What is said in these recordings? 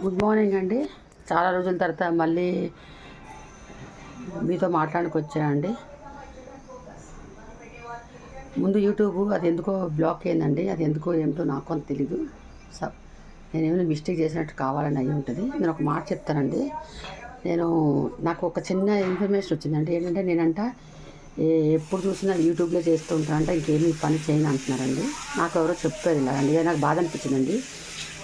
Good morning అండి. చాలా రోజుల తర్వాత మళ్ళీ మీతో మాట్లాడడానికి వచ్చానండి. ముందు యూట్యూబ్ అది ఎందుకో బ్లాక్ అయిందండి. అది ఎందుకో ఏమిటో నాకు అని తెలీదు. నేనేమైనా మిస్టేక్ చేసినట్టు కావాలని అయ్యి ఉంటుంది. నేను ఒక మాట చెప్తానండి. నాకు ఒక చిన్న ఇన్ఫర్మేషన్ వచ్చిందండి. ఏంటంటే నేనంట ఎప్పుడు చూసినా యూట్యూబ్లో చేస్తూ ఉంటానంట, ఇంకేమీ పని చేయను అంటున్నారండి. నాకు ఎవరో చెప్పారు ఇలాగండి. నాకు బాధ అనిపించిందండి.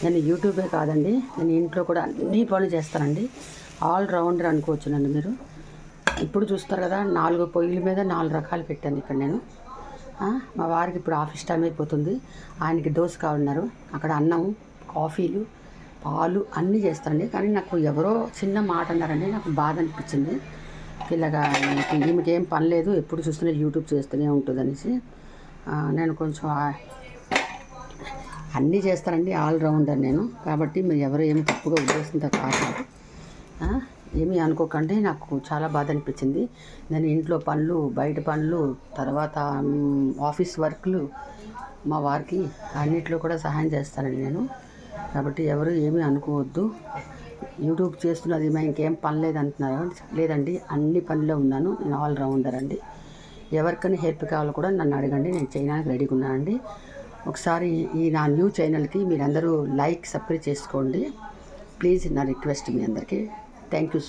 నేను యూట్యూబే కాదండి, నేను ఇంట్లో కూడా అన్ని పనులు చేస్తానండి. ఆల్ రౌండర్ అనుకోవచ్చునండి మీరు. ఇప్పుడు చూస్తారు కదా, 4 పొయ్యిల మీద 4 రకాలు పెట్టాను ఇక్కడ నేను. మా వారికి ఇప్పుడు ఆఫీస్ టైం అయిపోతుంది. ఆయనకి దోశ కావాలన్నారు. అక్కడ అన్నం, కాఫీలు, పాలు అన్నీ చేస్తానండి. కానీ నాకు ఎవరో చిన్న మాట అన్నారండి. నాకు బాధ అనిపించింది. ఇలాగా ఈమెకి ఏం పని లేదు, ఎప్పుడు చూస్తున్నా యూట్యూబ్ చేస్తూనే ఉంటుంది అనేసి. నేను కొంచెం అన్నీ చేస్తానండి, ఆల్రౌండర్ నేను. కాబట్టి మీరు ఎవరు ఏమి తప్పుగా ఉద్దేశంతో కాదు, ఏమీ అనుకోకండి. నాకు చాలా బాధ అనిపించింది. నేను ఇంట్లో పనులు, బయట పనులు, తర్వాత ఆఫీస్ వర్క్లు, మా వారికి అన్నిట్లో కూడా సహాయం చేస్తానండి నేను. కాబట్టి ఎవరు ఏమీ అనుకోవద్దు. యూట్యూబ్ చేస్తున్నది మా ఇంకేం పని లేదంటున్నారు. లేదండి, అన్ని పనిలో ఉన్నాను. నేను ఆల్రౌండర్ అండి. ఎవరికైనా హెల్ప్ కావాలో కూడా నన్ను అడగండి, నేను చేయడానికి రెడీగా ఉన్నానండి. ఒకసారి ఈ నా న్యూ ఛానల్కి మీరందరూ సబ్స్క్రైబ్ చేసుకోండి ప్లీజ్. నా రిక్వెస్ట్ మీ అందరికీ. Thank you.